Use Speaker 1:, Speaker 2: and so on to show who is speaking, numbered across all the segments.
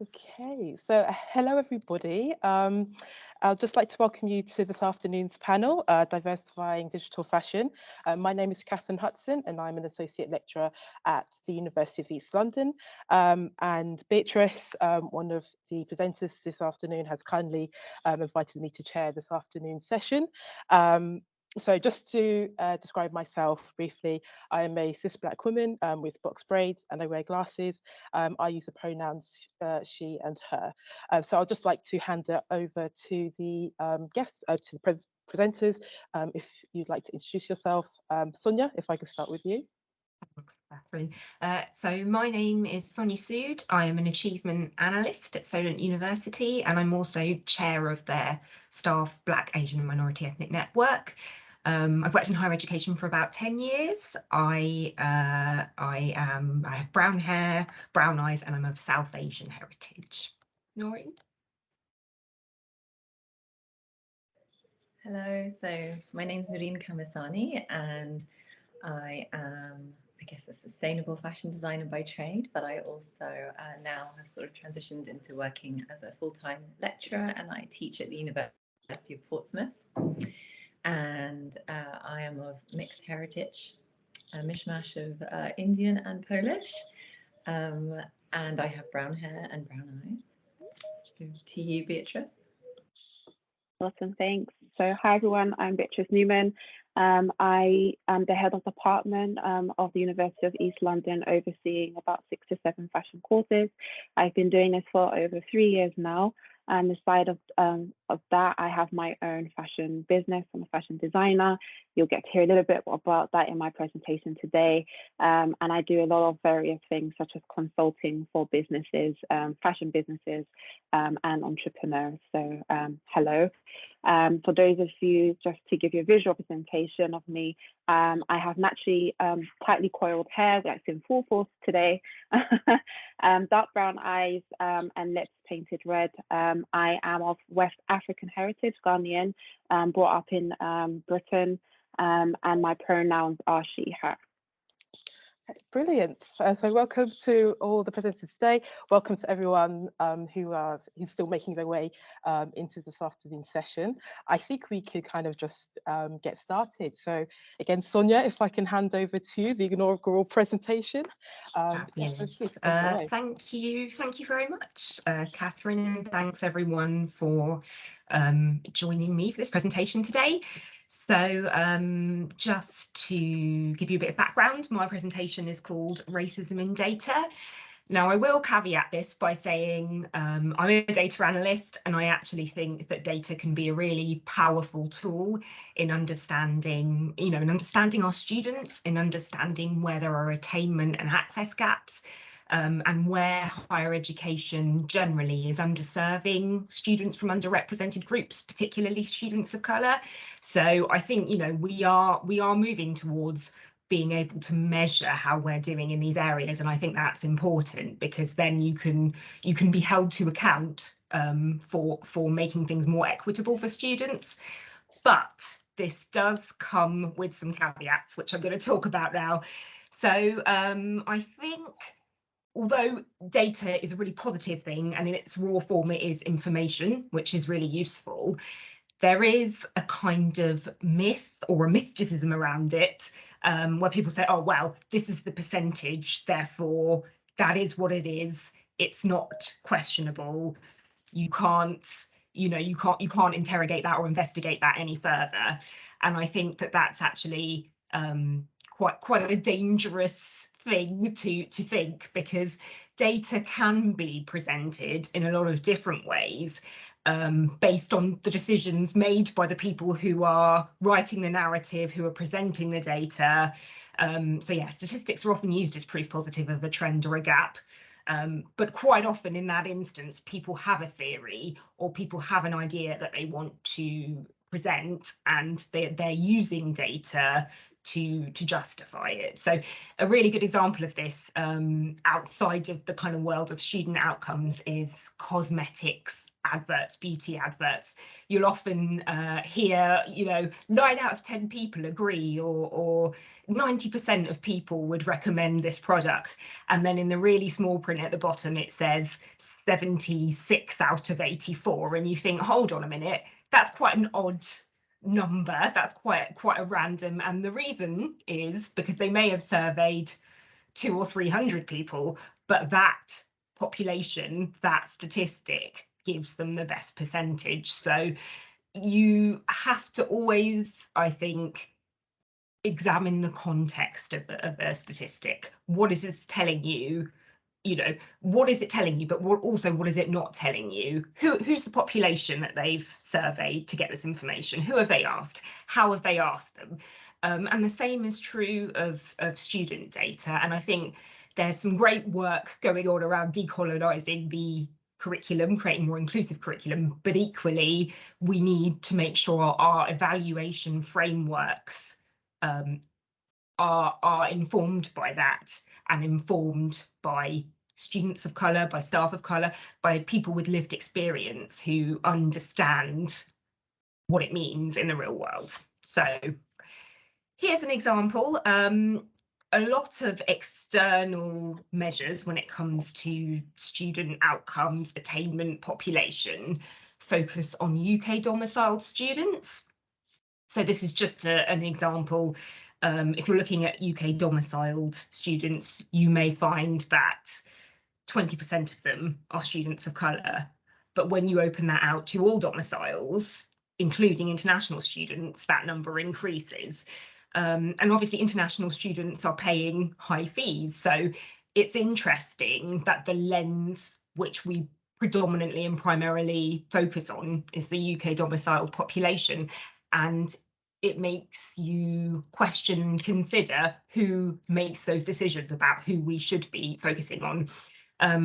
Speaker 1: Okay, so hello everybody. I'd just like to welcome you to this afternoon's panel, Diversifying Digital Fashion. My name is Hudson and I'm an Associate Lecturer at the University of East London. And Beatrice, one of the presenters this afternoon, has kindly invited me to chair this afternoon's session. So just to describe myself briefly, I am a cis Black woman with box braids and I wear glasses. I use the pronouns she and her. So I'd just like to hand it over to the guests, to the presenters. If you'd like to introduce yourself. Sonia, if I could start with you.
Speaker 2: Thanks, Catherine. So my name is Sonia Sood. I am an achievement analyst at Solent University, and I'm also chair of their staff Black, Asian and Minority Ethnic Network. I've worked in higher education for about 10 years. I have brown hair, brown eyes, and I'm of South Asian heritage. Noorin?
Speaker 3: Hello, so my name's Noorin Khamisani and I am, I guess, a sustainable fashion designer by trade, but I also now have sort of transitioned into working as a full-time lecturer and I teach at the University of Portsmouth. And I am of mixed heritage, a mishmash of Indian and Polish, and I have brown hair and brown eyes. Over to you, Beatrice.
Speaker 4: Awesome, thanks. So hi everyone, I'm Beatrice Newman. I am the head of department of the University of East London, overseeing about 6 to 7 fashion courses. I've been doing this for over 3 years now. And aside of that, I have my own fashion business. I'm a fashion designer. You'll get to hear a little bit about that in my presentation today. And I do a lot of various things such as consulting for businesses, fashion businesses, and entrepreneurs. So hello. For those of you, just to give you a visual representation of me, I have naturally tightly coiled hair that's in full force today, dark brown eyes and lips painted red. I am of West African heritage, Ghanaian, brought up in Britain, and my pronouns are she, her.
Speaker 1: Brilliant. So welcome to all the presenters today. Welcome to everyone who's still making their way into this afternoon session. I think we could kind of just get started. So again, Sonia, if I can hand over to you, the inaugural presentation.
Speaker 2: Yes, thank you very much, Catherine, and thanks everyone for joining me for this presentation today. So just to give you a bit of background, my presentation is called Racism in Data. Now, I will caveat this by saying I'm a data analyst, and I actually think that data can be a really powerful tool in understanding, our students, in understanding where there are attainment and access gaps, and where higher education generally is underserving students from underrepresented groups, particularly students of colour. So I think, we are moving towards being able to measure how we're doing in these areas, and I think that's important because then you can be held to account for making things more equitable for students. But this does come with some caveats, which I'm going to talk about now. So I think, although data is a really positive thing, and in its raw form it is information, which is really useful, there is a kind of myth or a mysticism around it, where people say, oh, well, this is the percentage, therefore that is what it is. It's not questionable. You can't interrogate that or investigate that any further. And I think that that's actually quite a dangerous thing to think, because data can be presented in a lot of different ways, based on the decisions made by the people who are writing the narrative, who are presenting the data. So yeah, statistics are often used as proof positive of a trend or a gap. But quite often in that instance, people have a theory or people have an idea that they want to present, and they're using data to justify it. So a really good example of this, outside of the kind of world of student outcomes, is cosmetics adverts, beauty adverts, you'll often hear, 9 out of 10 people agree, or 90% of people would recommend this product. And then in the really small print at the bottom, it says 76 out of 84. And you think, hold on a minute, that's quite an odd number. That's quite a random. And the reason is because they may have surveyed 200 or 300 people, but that population, that statistic, gives them the best percentage. So you have to always, I think, examine the context of a statistic. What is it telling you? What is it telling you, but what is it not telling you? Who's the population that they've surveyed to get this information? Who have they asked? How have they asked them? And the same is true of student data. And I think there's some great work going on around decolonising the curriculum, creating more inclusive curriculum, but equally we need to make sure our evaluation frameworks are informed by that, and informed by students of colour, by staff of colour, by people with lived experience who understand what it means in the real world. So here's an example. A lot of external measures when it comes to student outcomes, attainment, population, focus on UK domiciled students. So this is just an example. If you're looking at UK domiciled students, you may find that 20% of them are students of colour. But when you open that out to all domiciles, including international students, that number increases. And obviously international students are paying high fees. So it's interesting that the lens which we predominantly and primarily focus on is the UK domiciled population. And it makes you question and consider who makes those decisions about who we should be focusing on.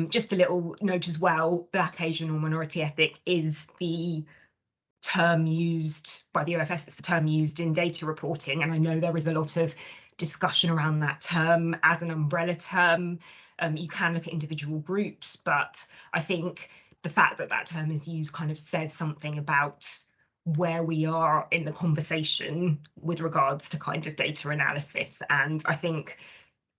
Speaker 2: Just a little note as well, Black, Asian or minority ethnic is the term used by the OFS, it's the term used in data reporting, and I know there is a lot of discussion around that term as an umbrella term. You can look at individual groups, but I think the fact that that term is used kind of says something about where we are in the conversation with regards to kind of data analysis. And I think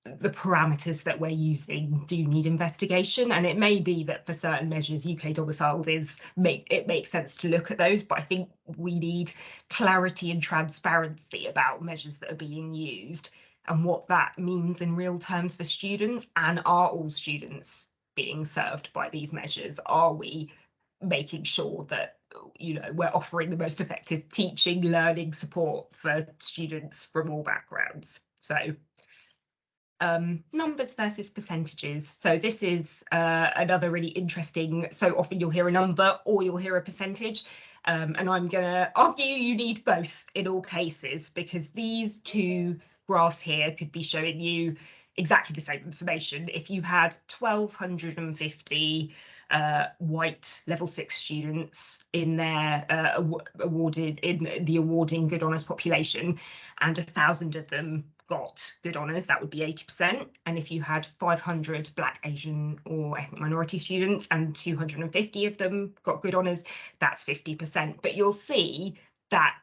Speaker 2: the parameters that we're using do need investigation, and it may be that for certain measures UK domiciled it makes sense to look at those, but I think we need clarity and transparency about measures that are being used and what that means in real terms for students. And are all students being served by these measures? Are we making sure that we're offering the most effective teaching, learning support for students from all backgrounds? So numbers versus percentages. So this is another really interesting, so often you'll hear a number or you'll hear a percentage, and I'm going to argue you need both in all cases, because these two graphs here could be showing you exactly the same information. If you had 1,250 white level 6 students in their awarding good honours population, and 1,000 of them got good honours, that would be 80%. And if you had 500 Black, Asian or ethnic minority students and 250 of them got good honours, that's 50%. But you'll see that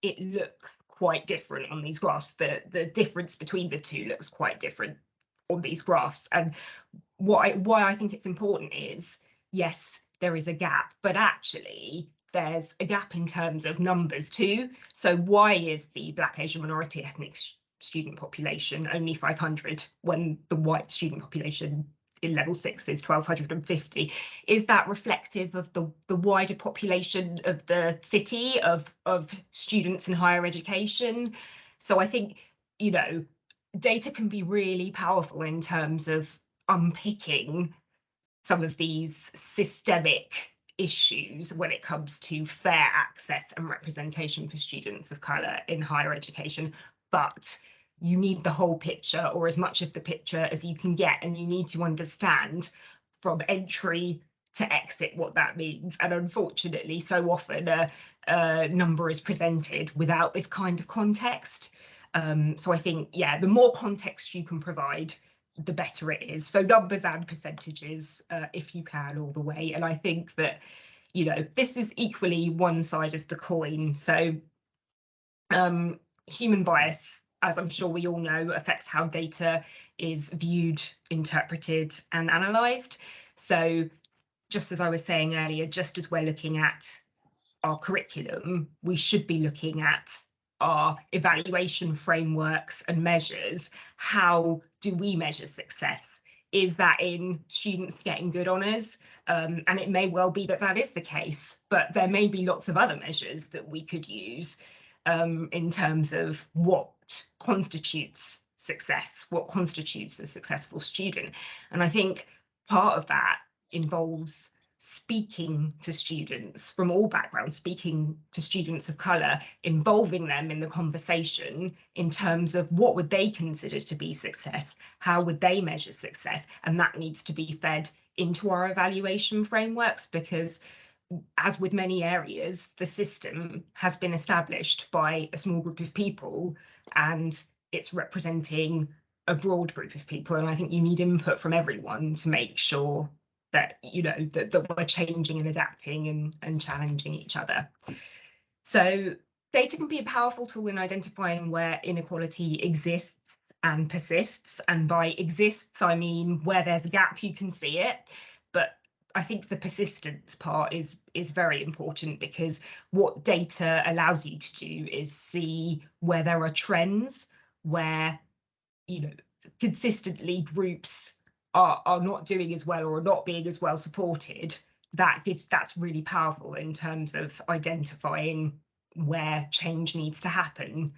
Speaker 2: it looks quite different on these graphs. The difference between the two looks quite different on these graphs. And why I think it's important is, yes, there is a gap, but actually there's a gap in terms of numbers too. So why is the Black, Asian, minority ethnic student population only 500 when the white student population in level 6 is 1,250? Is that reflective of the wider population of the city, of students in higher education? So I think, data can be really powerful in terms of unpicking some of these systemic issues when it comes to fair access and representation for students of colour in higher education. But you need the whole picture, or as much of the picture as you can get, and you need to understand from entry to exit what that means. And unfortunately, so often a number is presented without this kind of context. So I think, the more context you can provide, the better it is. So numbers and percentages, if you can, all the way. And I think that you know, this is equally one side of the coin. So human bias, as I'm sure we all know, affects how data is viewed, interpreted and analysed. So just as I was saying earlier, just as we're looking at our curriculum, we should be looking at our evaluation frameworks and measures. How do we measure success? Is that in students getting good honours? And it may well be that that is the case, but there may be lots of other measures that we could use in terms of what constitutes success, what constitutes a successful student. And I think part of that involves speaking to students from all backgrounds, speaking to students of colour, involving them in the conversation in terms of what would they consider to be success, how would they measure success, and that needs to be fed into our evaluation frameworks, because as with many areas, the system has been established by a small group of people and it's representing a broad group of people, and I think you need input from everyone to make sure that, you know, that we're changing and adapting and challenging each other. So data can be a powerful tool in identifying where inequality exists and persists, and by exists I mean where there's a gap you can see it, but I think the persistence part is very important, because what data allows you to do is see where there are trends, where, you know, consistently groups are not doing as well or not being as well supported. That's really powerful in terms of identifying where change needs to happen.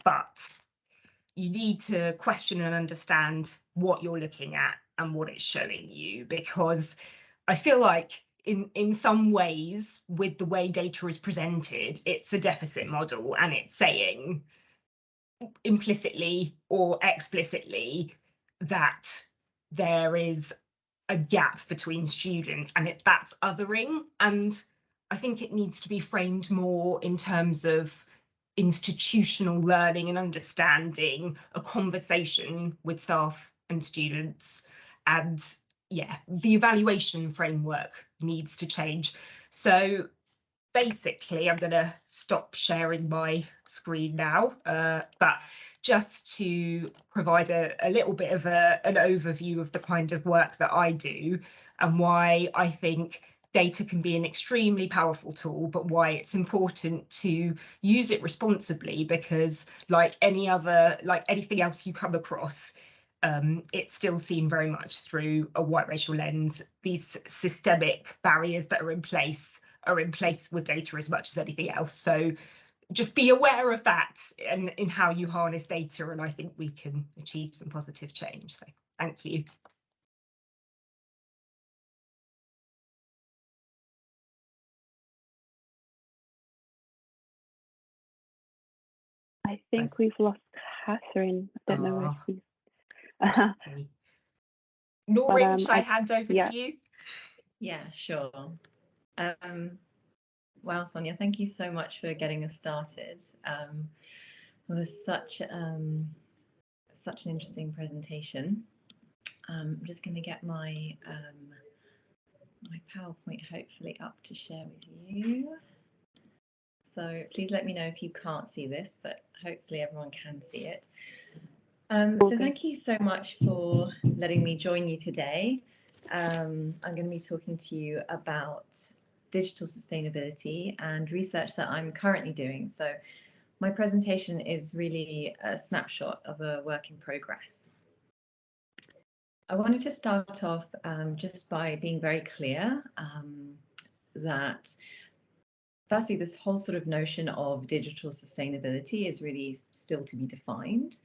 Speaker 2: But you need to question and understand what you're looking at and what it's showing you, because I feel like in some ways, with the way data is presented, it's a deficit model, and it's saying implicitly or explicitly that there is a gap between students, and that's othering. And I think it needs to be framed more in terms of institutional learning and understanding, a conversation with staff and students. And yeah, the evaluation framework needs to change. So basically, I'm going to stop sharing my screen now, but just to provide a little bit of an overview of the kind of work that I do and why I think data can be an extremely powerful tool, but why it's important to use it responsibly, because like anything else you come across, it's still seen very much through a white racial lens. These systemic barriers that are in place with data as much as anything else. So just be aware of that and in how you harness data, and I think we can achieve some positive change. So thank you.
Speaker 4: I think we've lost Catherine. I don't know where she's.
Speaker 2: Noorin, should I hand over to you?
Speaker 3: Yeah, sure. Wow, Sonia, thank you so much for getting us started. It was such an interesting presentation. I'm just going to get my my PowerPoint hopefully up to share with you. So please let me know if you can't see this, but hopefully everyone can see it. So thank you so much for letting me join you today. I'm going to be talking to you about digital sustainability and research that I'm currently doing. So my presentation is really a snapshot of a work in progress. I wanted to start off just by being very clear that firstly, this whole sort of notion of digital sustainability is really still to be defined.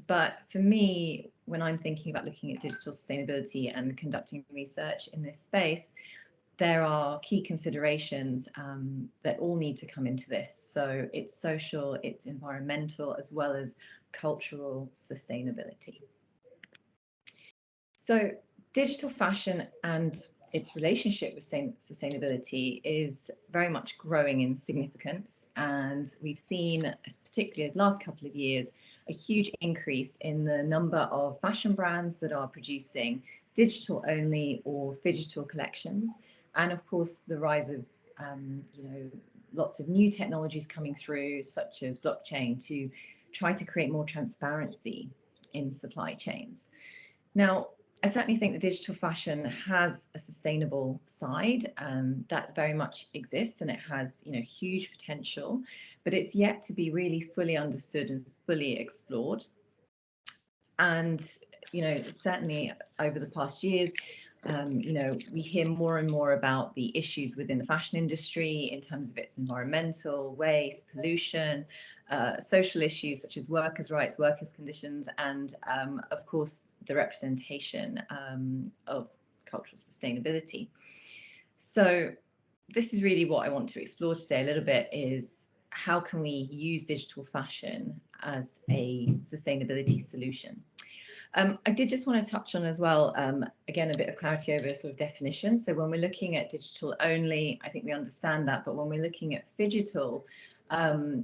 Speaker 3: But for me, when I'm thinking about looking at digital sustainability and conducting research in this space, there are key considerations that all need to come into this. So it's social, it's environmental, as well as cultural sustainability. So digital fashion and its relationship with sustainability is very much growing in significance. And we've seen, particularly the last couple of years, a huge increase in the number of fashion brands that are producing digital only or phygital collections. and of course the rise of lots of new technologies coming through, such as blockchain, to try to create more transparency in supply chains. Now, I certainly think that digital fashion has a sustainable side, that very much exists, and it has huge potential, but it's yet to be really fully understood and fully explored. And certainly over the past years, we hear more and more about the issues within the fashion industry in terms of its environmental, waste, pollution, social issues such as workers' rights, workers' conditions, and of course the representation of cultural sustainability. So this is really what I want to explore today a little bit, is how can we use digital fashion as a sustainability solution? I did just want to touch on as well, again, a bit of clarity over sort of definition. So when we're looking at digital only, I think we understand that, but when we're looking at phygital,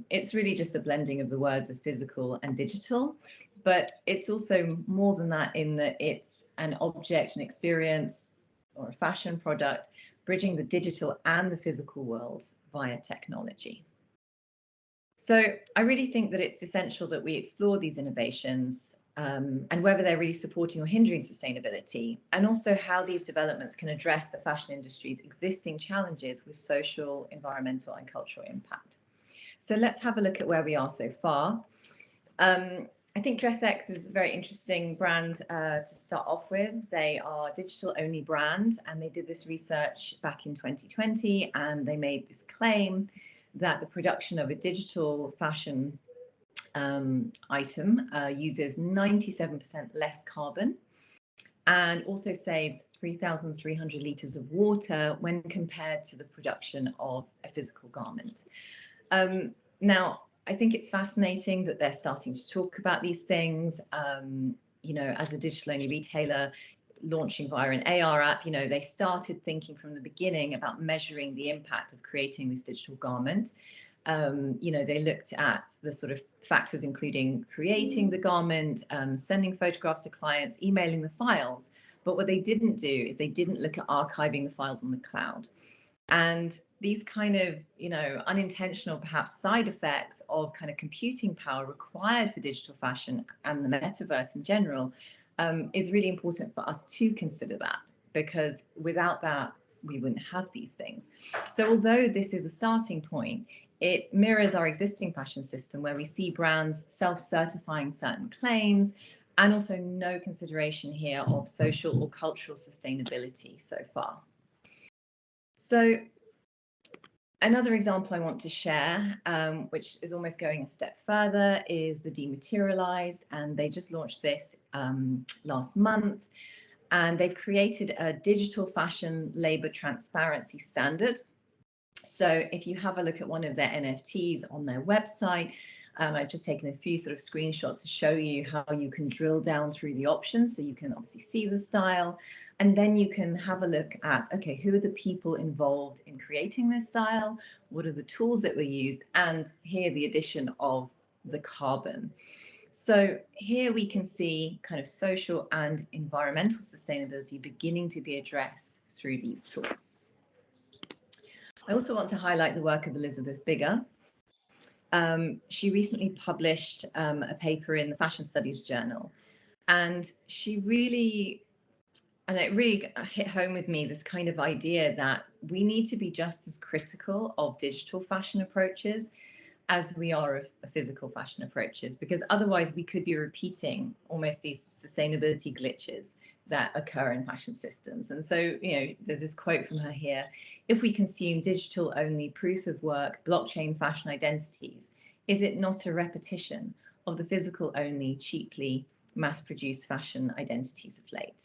Speaker 3: it's really just a blending of the words of physical and digital, but it's also more than that, in that it's an object, an experience, or a fashion product, bridging the digital and the physical worlds via technology. So I really think that it's essential that we explore these innovations, and whether they're really supporting or hindering sustainability, and also how these developments can address the fashion industry's existing challenges with social, environmental, and cultural impact. So let's have a look at where we are so far. I think DressX is a very interesting brand to start off with. They are a digital-only brand, and they did this research back in 2020, and they made this claim that the production of a digital fashion item uses 97% less carbon, and also saves 3,300 litres of water when compared to the production of a physical garment. Now, I think it's fascinating that they're starting to talk about these things. As a digital-only retailer launching via an AR app, they started thinking from the beginning about measuring the impact of creating this digital garment. They looked at the sort of factors, including creating the garment, sending photographs to clients, emailing the files. But what they didn't do is they didn't look at archiving the files on the cloud. And these kind of, unintentional, perhaps, side effects of kind of computing power required for digital fashion and the metaverse in general is really important for us to consider that, because without that, we wouldn't have these things. So although this is a starting point, it mirrors our existing fashion system, where we see brands self-certifying certain claims, and also no consideration here of social or cultural sustainability so far. So another example I want to share, which is almost going a step further, is the Dematerialized, and they just launched this last month. And they've created a digital fashion labor transparency standard. So if you have a look at one of their NFTs on their website, I've just taken a few sort of screenshots to show you how you can drill down through the options, so you can obviously see the style, and then you can have a look at, okay, who are the people involved in creating this style? What are the tools that were used? And here the addition of the carbon. So here we can see kind of social and environmental sustainability beginning to be addressed through these tools. I also want to highlight the work of Elizabeth Bigger. She recently published a paper in the Fashion Studies Journal, and it really hit home with me, this kind of idea that we need to be just as critical of digital fashion approaches as we are of physical fashion approaches, because otherwise we could be repeating almost these sustainability glitches that occur in fashion systems. And so, there's this quote from her here: if we consume digital only proof of work, blockchain fashion identities, is it not a repetition of the physical only, cheaply mass-produced fashion identities of late?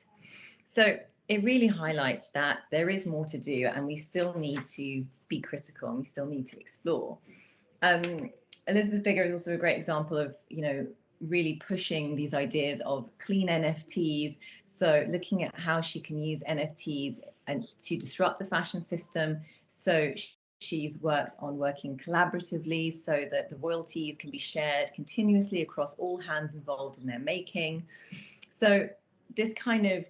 Speaker 3: So it really highlights that there is more to do, and we still need to be critical, and we still need to explore. Elizabeth Bigger is also a great example of, really pushing these ideas of clean NFTs. So looking at how she can use NFTs and to disrupt the fashion system. So she's worked on working collaboratively so that the royalties can be shared continuously across all hands involved in their making. So this kind of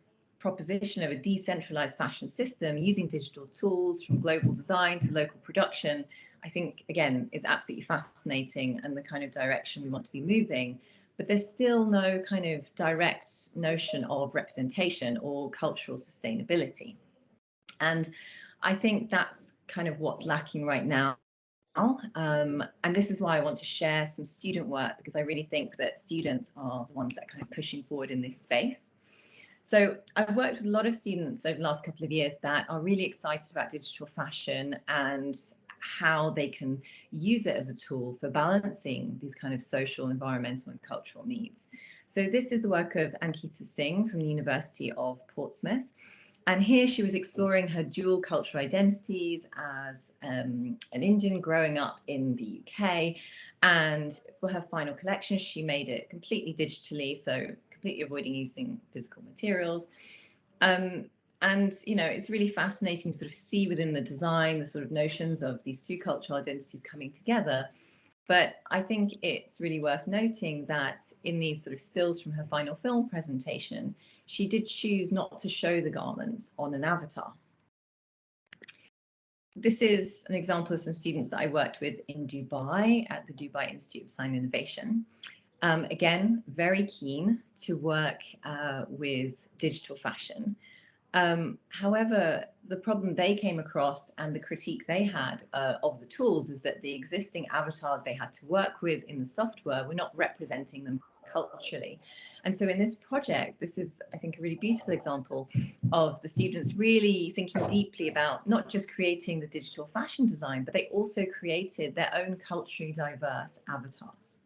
Speaker 3: proposition of a decentralized fashion system using digital tools from global design to local production, I think, again, is absolutely fascinating and the kind of direction we want to be moving. But there's still no kind of direct notion of representation or cultural sustainability. And I think that's kind of what's lacking right now. And this is why I want to share some student work, because I really think that students are the ones that are kind of pushing forward in this space. So I've worked with a lot of students over the last couple of years that are really excited about digital fashion and how they can use it as a tool for balancing these kind of social, environmental and cultural needs. So this is the work of Ankita Singh from the University of Portsmouth. And here she was exploring her dual cultural identities as an Indian growing up in the UK. And for her final collection, she made it completely digitally, so completely avoiding using physical materials. And, you know, it's really fascinating to sort of see within the design the sort of notions of these two cultural identities coming together. But I think it's really worth noting that in these sort of stills from her final film presentation, she did choose not to show the garments on an avatar. This is an example of some students that I worked with in Dubai at the Dubai Institute of Design and Innovation. Again, very keen to work with digital fashion. However, the problem they came across and the critique they had of the tools is that the existing avatars they had to work with in the software were not representing them culturally. And so in this project, this is, I think, a really beautiful example of the students really thinking deeply about not just creating the digital fashion design, but they also created their own culturally diverse avatars.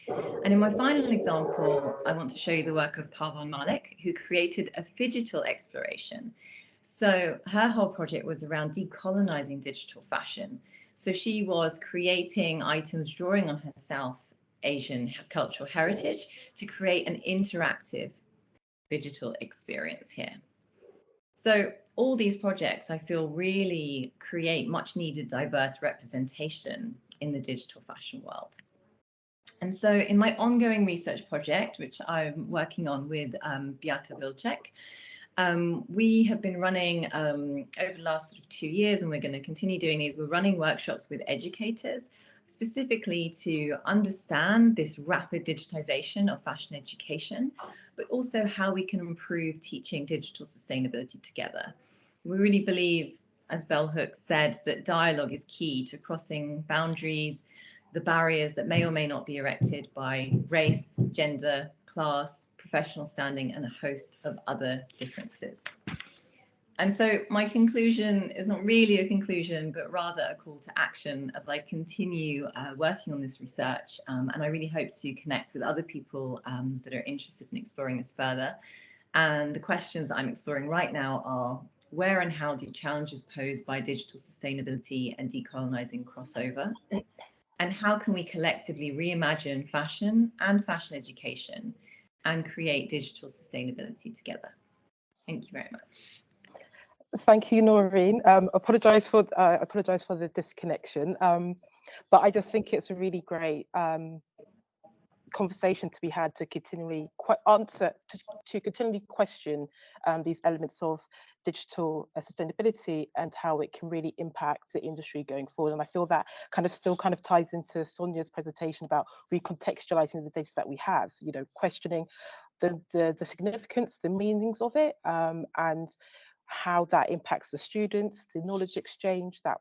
Speaker 3: And in my final example, I want to show you the work of Parvan Malik, who created a phygital exploration. So her whole project was around decolonizing digital fashion. So she was creating items drawing on her South Asian cultural heritage to create an interactive digital experience here. So all these projects, I feel, really create much needed diverse representation in the digital fashion world. And so in my ongoing research project, which I'm working on with Beata Vilcek, we have been running over the last sort of 2 years, and we're going to continue doing these. We're running workshops with educators, specifically to understand this rapid digitization of fashion education, but also how we can improve teaching digital sustainability together. We really believe, as Bell Hooks said, that dialogue is key to crossing boundaries, the barriers that may or may not be erected by race, gender, class, professional standing, and a host of other differences. And so my conclusion is not really a conclusion, but rather a call to action as I continue working on this research. And I really hope to connect with other people that are interested in exploring this further. And the questions I'm exploring right now are, where and how do challenges posed by digital sustainability and decolonizing crossover? And how can we collectively reimagine fashion and fashion education and create digital sustainability together? Thank you very much.
Speaker 1: Thank you, Noorin. Apologise for the disconnection, but I just think it's a really great conversation to be had to continually continually question these elements of digital sustainability and how it can really impact the industry going forward. And I feel that still ties into Sonia's presentation about recontextualizing the data that we have, you know, questioning the significance, the meanings of it, and how that impacts the students, the knowledge exchange that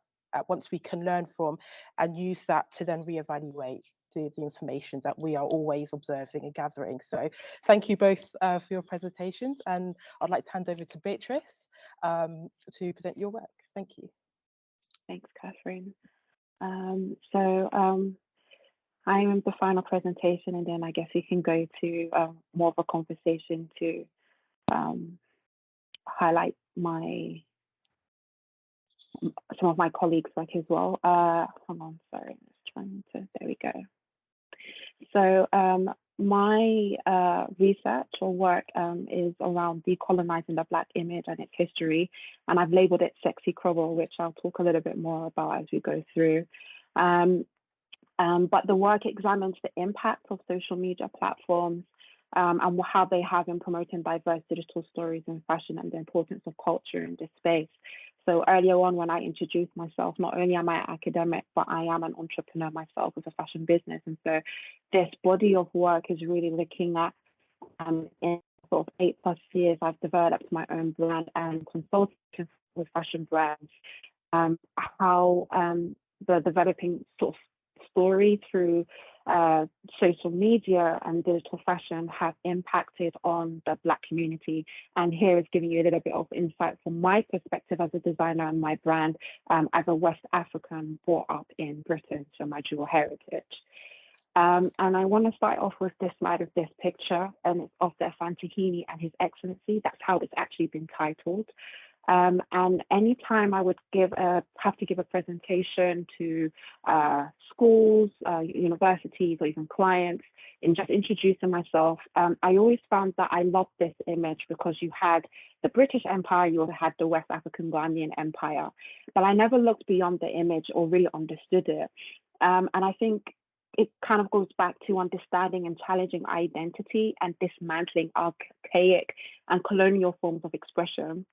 Speaker 1: once we can learn from and use that to then reevaluate the information that we are always observing and gathering. So thank you both for your presentations, and I'd like to hand over to Beatrice to present your work. Thank you.
Speaker 4: Thanks, Catherine. I am the final presentation, and then I guess we can go to more of a conversation to highlight some of my colleagues' work as well. Hold on, sorry, there we go. So my research or work is around decolonizing the Black image and its history, and I've labeled it Sexy Crumble, which I'll talk a little bit more about as we go through. But the work examines the impact of social media platforms and how they have in promoting diverse digital stories in fashion and the importance of culture in this space. So earlier on, when I introduced myself, not only am I an academic, but I am an entrepreneur myself with a fashion business. And so this body of work is really looking at, in sort of 8+ years, I've developed my own brand and consulting with fashion brands, how the developing sort of story through social media and digital fashion have impacted on the Black community. And here is giving you a little bit of insight from my perspective as a designer and my brand as a West African brought up in Britain, so my dual heritage. And I want to start off with this slide of this picture, and it's of the Asantehene and His Excellency. That's how it's actually been titled. And anytime I would have to give a presentation to schools, universities, or even clients, in just introducing myself, I always found that I loved this image because you had the British Empire, you also had the West African Ghanaian Empire, but I never looked beyond the image or really understood it. And I think it kind of goes back to understanding and challenging identity and dismantling archaic and colonial forms of expression,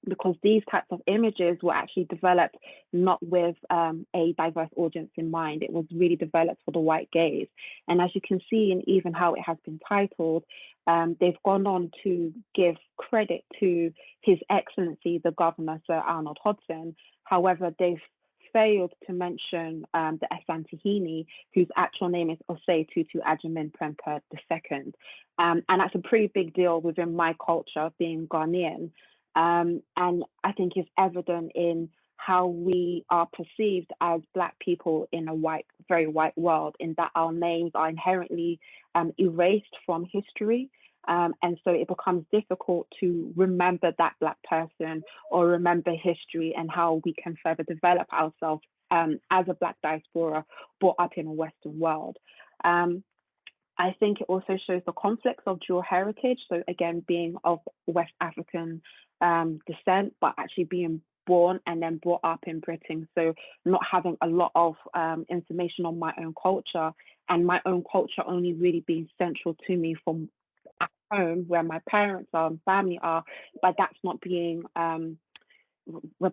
Speaker 4: because these types of images were actually developed not with a diverse audience in mind. It was really developed for the white gaze. And as you can see in even how it has been titled, they've gone on to give credit to His Excellency, the Governor, Sir Arnold Hudson. However, they've failed to mention the Asantehene, whose actual name is Osei Tutu Ajamin Prempeh II. And that's a pretty big deal within my culture, being Ghanaian. And I think it's evident in how we are perceived as Black people in a very white world, in that our names are inherently erased from history. And so it becomes difficult to remember that Black person or remember history and how we can further develop ourselves as a Black diaspora brought up in a Western world. I think it also shows the conflicts of dual heritage. So again, being of West African descent, but actually being born and then brought up in Britain. So not having a lot of information on my own culture, and my own culture only really being central to me from at home where my parents are and family are, but that's not being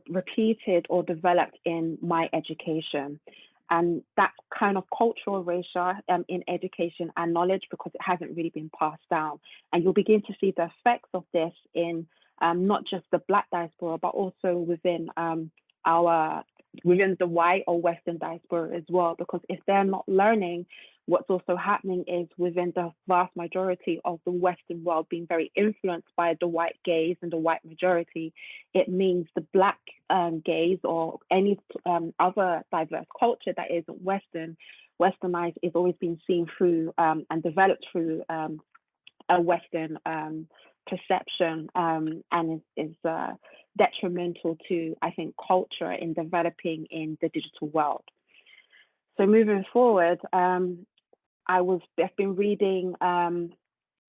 Speaker 4: repeated or developed in my education. And that kind of cultural erasure in education and knowledge, because it hasn't really been passed down. And you'll begin to see the effects of this in not just the Black diaspora, but also within within the white or Western diaspora as well. Because if they're not learning, what's also happening is within the vast majority of the Western world being very influenced by the white gaze and the white majority, it means the Black gaze or any other diverse culture that isn't Westernized is always being seen through and developed through a Western perception, and is detrimental to, I think, culture in developing in the digital world. So moving forward, I've been reading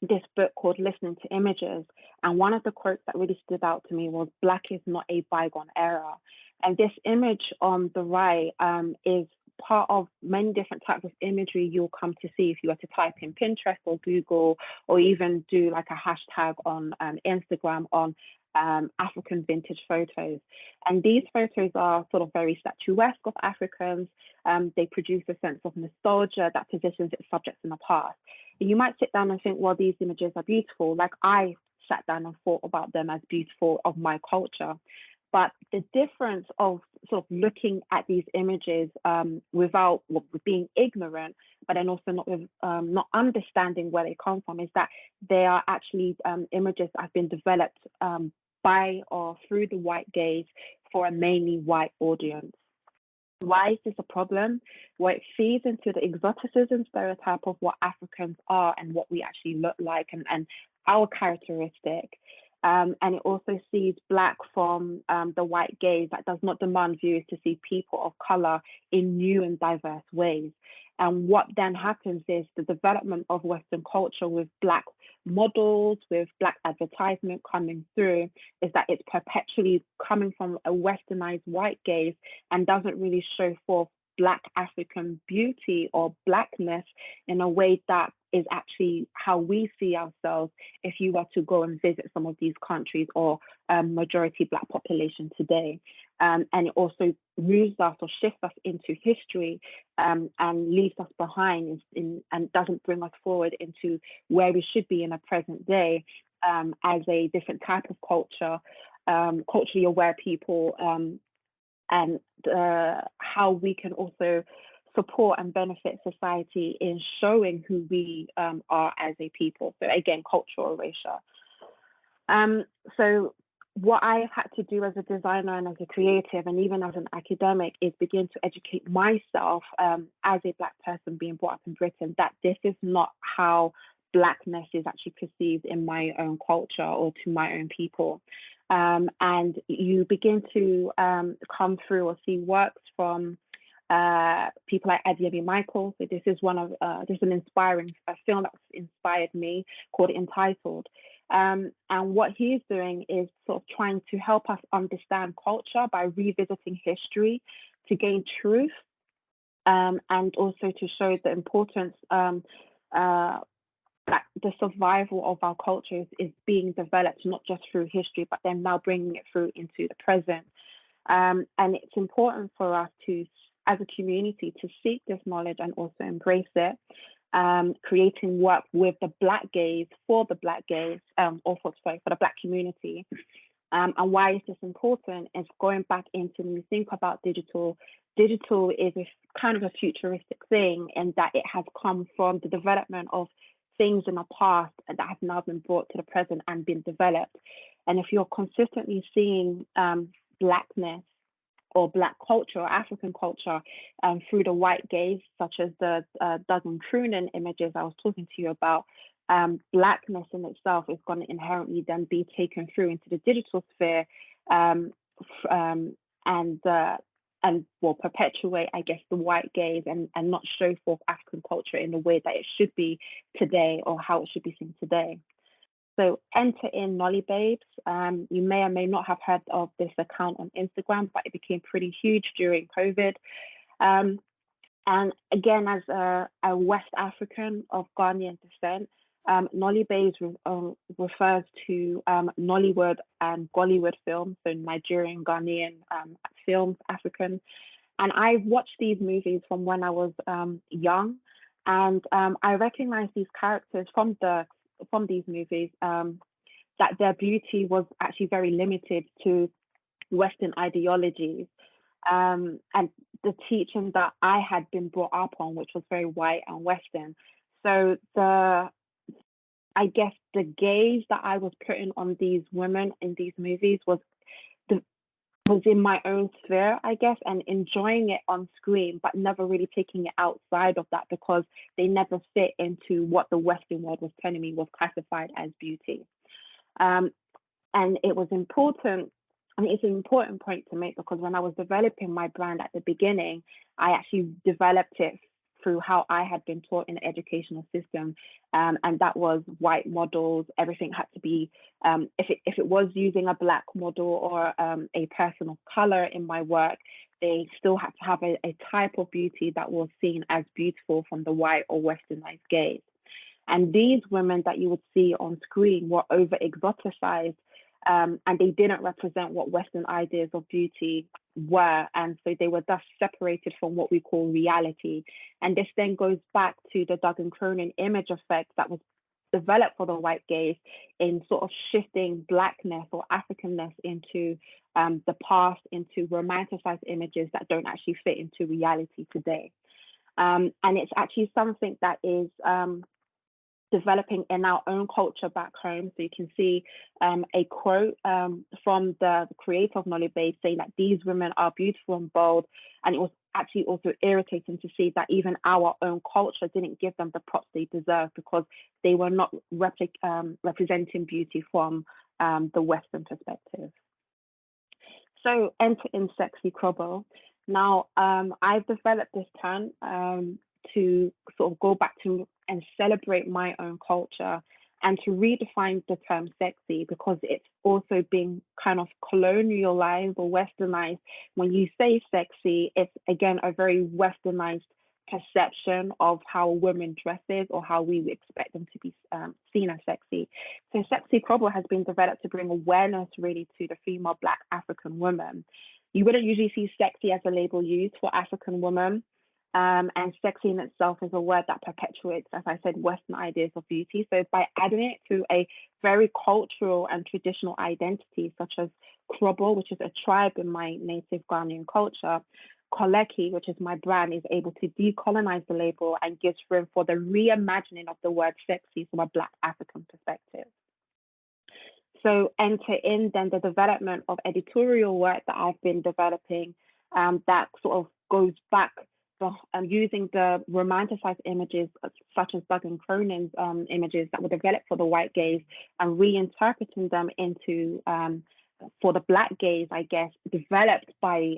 Speaker 4: this book called Listening to Images, and one of the quotes that really stood out to me was, "Black is not a bygone era." And this image on the right is part of many different types of imagery you'll come to see if you were to type in Pinterest or Google, or even do like a hashtag on Instagram on African vintage photos. And these photos are sort of very statuesque of Africans. They produce a sense of nostalgia that positions its subjects in the past. And you might sit down and think, well, these images are beautiful. Like I sat down and thought about them as beautiful of my culture. But the difference of sort of looking at these images without being ignorant, but then also not understanding where they come from, is that they are actually images that have been developed by or through the white gaze for a mainly white audience. Why is this a problem? Well, it feeds into the exoticism stereotype of what Africans are and what we actually look like and our characteristic. And it also sees Black from the white gaze that does not demand viewers to see people of color in new and diverse ways. And what then happens is the development of Western culture with Black models, with Black advertisement coming through, is that it's perpetually coming from a westernized white gaze and doesn't really show forth Black African beauty or Blackness in a way that is actually how we see ourselves if you were to go and visit some of these countries or majority Black population today. And it also moves us or shifts us into history and leaves us behind and doesn't bring us forward into where we should be in the present day as a different type of culture, culturally aware people, and how we can also support and benefit society in showing who we are as a people. So again, cultural erasure. So what I've had to do as a designer and as a creative and even as an academic is begin to educate myself as a Black person being brought up in Britain that this is not how Blackness is actually perceived in my own culture or to my own people. And you begin to come through or see works from people like Adeyemi Michael. So this is this is an inspiring film that's inspired me called Entitled. And what he's doing is sort of trying to help us understand culture by revisiting history to gain truth and also to show the importance that the survival of our cultures is being developed not just through history, but then now bringing it through into the present. And it's important for us to, as a community, to seek this knowledge and also embrace it. Creating work with the Black gaze for the Black gaze, for the Black community. And why is this important? Is going back into when you think about digital is a kind of a futuristic thing in that it has come from the development of things in the past that have now been brought to the present and been developed. And if you're consistently seeing Blackness or Black culture or African culture through the white gaze, such as the Doug Noorin images I was talking to you about, Blackness in itself is going to inherently then be taken through into the digital sphere and will perpetuate, I guess, the white gaze and not show forth African culture in the way that it should be today or how it should be seen today. So enter in Nolly Babes. You may or may not have heard of this account on Instagram, but it became pretty huge during COVID. And again, as a West African of Ghanaian descent, Nolly Babes refers to Nollywood and Gollywood films, so Nigerian, Ghanaian films, African. And I watched these movies from when I was young, and I recognized these characters from these movies, that their beauty was actually very limited to Western ideologies and the teaching that I had been brought up on, which was very white and Western. So I guess the gaze that I was putting on these women in these movies was in my own sphere, I guess, and enjoying it on screen, but never really taking it outside of that because they never fit into what the Western world was telling me was classified as beauty. And it was important. I mean, it's an important point to make because when I was developing my brand at the beginning, I actually developed it through how I had been taught in the educational system. And that was white models. Everything had to be, if it was using a Black model or a person of color in my work, they still had to have a type of beauty that was seen as beautiful from the white or Westernized gaze. And these women that you would see on screen were over exoticized, and they didn't represent what Western ideas of beauty were. And so they were thus separated from what we call reality. And this then goes back to the Doug Noorin image effect that was developed for the white gaze in sort of shifting Blackness or Africanness into the past, into romanticized images that don't actually fit into reality today. And it's actually something that is developing in our own culture back home. So you can see a quote from the creator of Nolly Babes saying that these women are beautiful and bold. And it was actually also irritating to see that even our own culture didn't give them the props they deserve because they were not representing beauty from the Western perspective. So enter in Sexy Crobble. Now, I've developed this term to sort of go back to and celebrate my own culture and to redefine the term sexy because it's also being kind of colonialized or westernized. When you say sexy, it's again a very westernized perception of how a woman dresses or how we expect them to be seen as sexy. So sexy crumble has been developed to bring awareness really to the female Black African woman. You wouldn't usually see sexy as a label used for African women. And sexy in itself is a word that perpetuates, as I said, Western ideas of beauty. So by adding it to a very cultural and traditional identity, such as Krobo, which is a tribe in my native Ghanaian culture, Koleki, which is my brand, is able to decolonize the label and gives room for the reimagining of the word sexy from a Black African perspective. So enter in then the development of editorial work that I've been developing that sort of goes back using the romanticized images such as Doug Cronin's images that were developed for the white gaze and reinterpreting them into for the Black gaze, I guess, developed by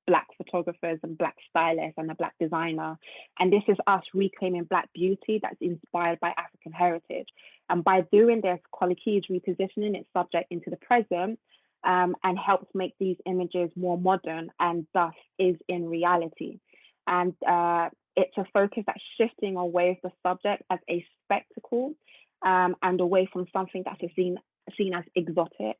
Speaker 4: Black photographers and Black stylists and a Black designer. And this is us reclaiming Black beauty that's inspired by African heritage. And by doing this, Koleki is repositioning its subject into the present and helps make these images more modern and thus is in reality. And it's a focus that's shifting away from the subject as a spectacle and away from something that is seen as exotic.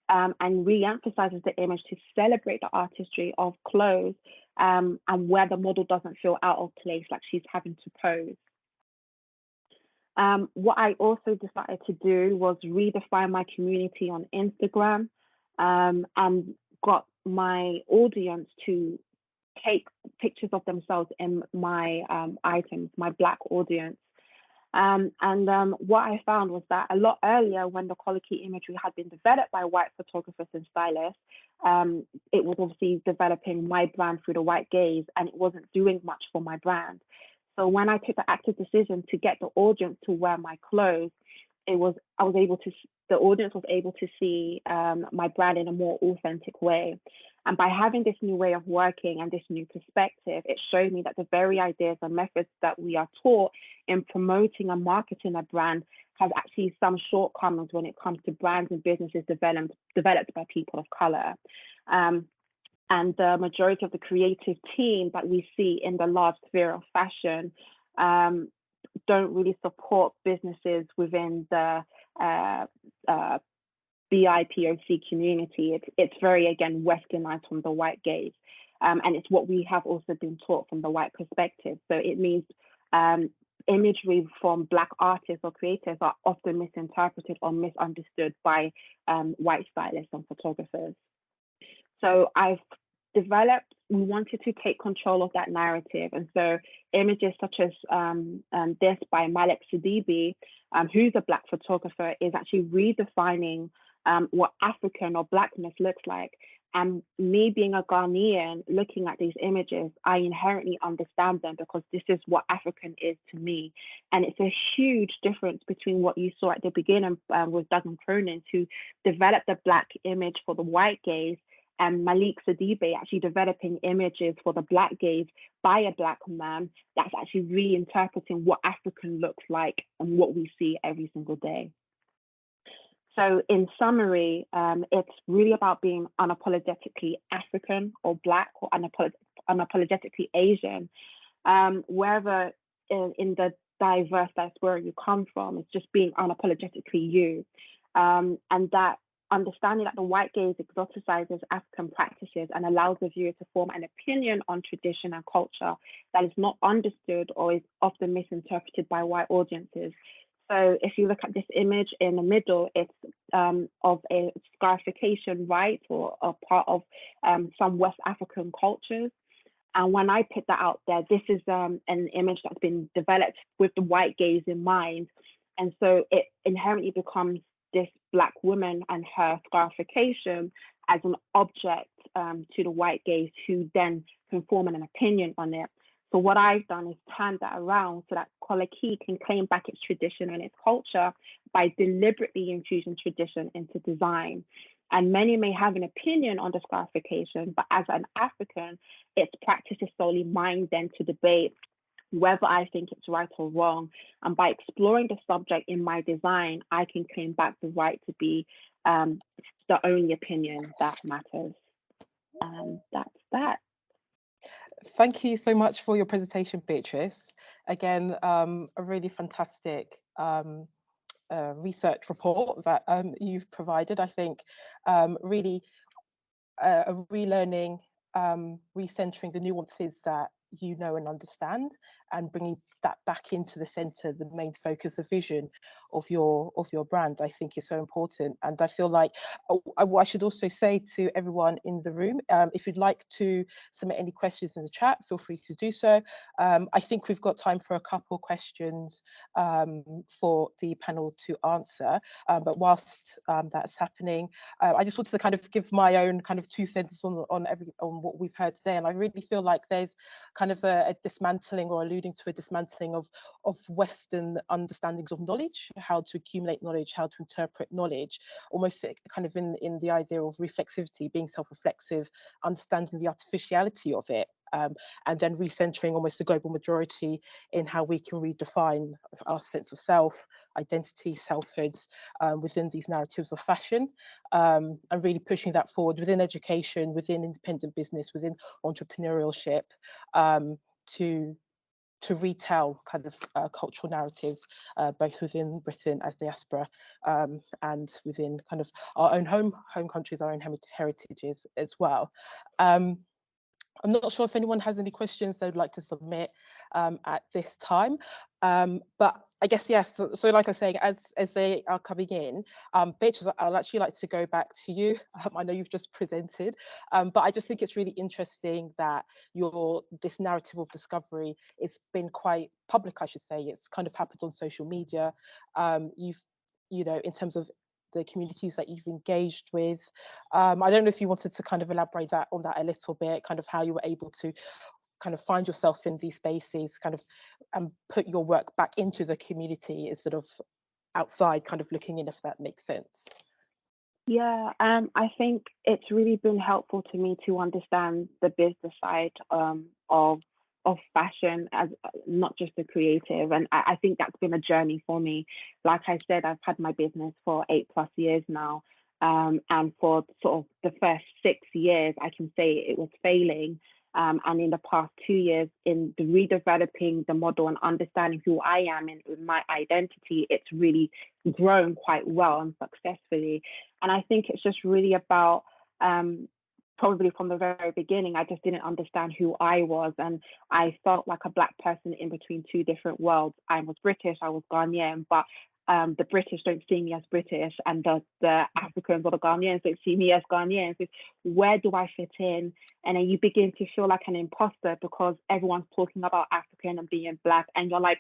Speaker 4: And re-emphasizes the image to celebrate the artistry of clothes and where the model doesn't feel out of place, like she's having to pose. What I also decided to do was redefine my community on Instagram and got my audience to take pictures of themselves in my items, my Black audience. What I found was that a lot earlier, when the Koleki imagery had been developed by white photographers and stylists, it was obviously developing my brand through the white gaze, and it wasn't doing much for my brand. So when I took the active decision to get the audience to wear my clothes, the audience was able to see my brand in a more authentic way. And by having this new way of working and this new perspective, it showed me that the very ideas and methods that we are taught in promoting and marketing a brand has actually some shortcomings when it comes to brands and businesses developed by people of color. And the majority of the creative team that we see in the large sphere of fashion don't really support businesses within the BIPOC community. It's very, again, westernized from the white gaze. And it's what we have also been taught from the white perspective. So it means imagery from Black artists or creators are often misinterpreted or misunderstood by white stylists and photographers. So we wanted to take control of that narrative. And so images such as this by Malik Sidibe, who's a Black photographer, is actually redefining what African or Blackness looks like. And me being a Ghanaian, looking at these images, I inherently understand them because this is what African is to me. And it's a huge difference between what you saw at the beginning with Doug Cronin, who developed the Black image for the white gaze, and Malik Sidibe actually developing images for the Black gaze by a Black man that's actually reinterpreting what African looks like and what we see every single day. So in summary, it's really about being unapologetically African or Black or unapologetically Asian, wherever in the diverse diaspora you come from. It's just being unapologetically you. And that understanding that the white gaze exoticizes African practices and allows the viewer to form an opinion on tradition and culture that is not understood or is often misinterpreted by white audiences. So if you look at this image in the middle, it's of a scarification rite or a part of some West African cultures. And when I put that out there, this is an image that's been developed with the white gaze in mind. And so it inherently becomes this Black woman and her scarification as an object to the white gaze, who then can form an opinion on it. So what I've done is turn that around so that Koleki can claim back its tradition and its culture by deliberately infusing tradition into design. And many may have an opinion on the scarification, but as an African, its practice is solely mine then to debate whether I think it's right or wrong. And by exploring the subject in my design, I can claim back the right to be the only opinion that matters. That's that.
Speaker 1: Thank you so much for your presentation, Beatrice. Again, a really fantastic research report that you've provided. I think really a relearning, recentering the nuances that you know and understand, and bringing that back into the center, the main focus of vision of your brand, I think is so important. And I feel like I should also say to everyone in the room, if you'd like to submit any questions in the chat, feel free to do so. I think we've got time for a couple questions for the panel to answer, but whilst that's happening, I just wanted to kind of give my own kind of 2 cents on what we've heard today. And I really feel like there's kind of a dismantling, or alluding to a dismantling of Western understandings of knowledge, how to accumulate knowledge, how to interpret knowledge, almost kind of in the idea of reflexivity, being self-reflexive, understanding the artificiality of it, and then recentering almost the global majority in how we can redefine our sense of self, identity, selfhoods within these narratives of fashion, and really pushing that forward within education, within independent business, within entrepreneurship, to retell kind of cultural narratives, both within Britain as diaspora, and within kind of our own home countries, our own heritages as well. I'm not sure if anyone has any questions they'd like to submit at this time, but I guess yes. So like I was saying, as they are coming in, Beatrice, I'd actually like to go back to you. I know you've just presented, but I just think it's really interesting that this narrative of discovery, it's been quite public, I should say. It's kind of happened on social media. In terms of the communities that you've engaged with. I don't know if you wanted to kind of elaborate on that a little bit, kind of how you were able to kind of find yourself in these spaces, kind of, and put your work back into the community instead of outside, kind of looking in, if that makes sense.
Speaker 4: Yeah, I think it's really been helpful to me to understand the business side of fashion, as not just a creative. And I think that's been a journey for me. Like I said, I've had my business for 8+ years now. And for sort of the first 6 years, I can say it was failing. And in the past 2 years, in the redeveloping the model and understanding who I am and my identity, it's really grown quite well and successfully. And I think it's just really about, probably from the very beginning, I just didn't understand who I was. And I felt like a Black person in between 2 different worlds. I was British, I was Ghanaian, but the British don't see me as British, and the Africans or the Ghanaians don't see me as Ghanaians. It's, where do I fit in? And then you begin to feel like an imposter because everyone's talking about African and being Black, and you're like,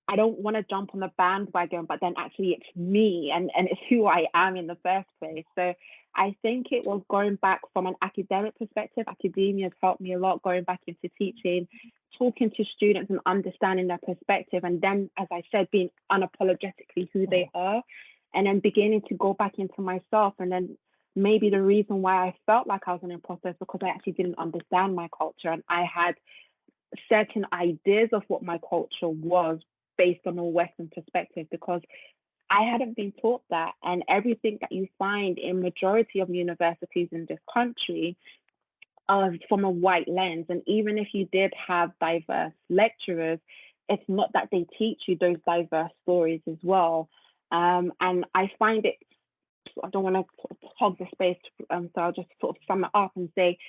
Speaker 4: I don't want to jump on the bandwagon, but then actually it's me and it's who I am in the first place. So I think it was going back from an academic perspective. Academia has helped me a lot, going back into teaching, talking to students and understanding their perspective. And then, as I said, being unapologetically who they are, and then beginning to go back into myself. And then maybe the reason why I felt like I was an imposter is because I actually didn't understand my culture. And I had certain ideas of what my culture was based on a Western perspective, because I hadn't been taught that. And everything that you find in majority of universities in this country are from a white lens. And even if you did have diverse lecturers, it's not that they teach you those diverse stories as well. And I find it, I don't want to hog the space, so I'll just sort of sum it up and say,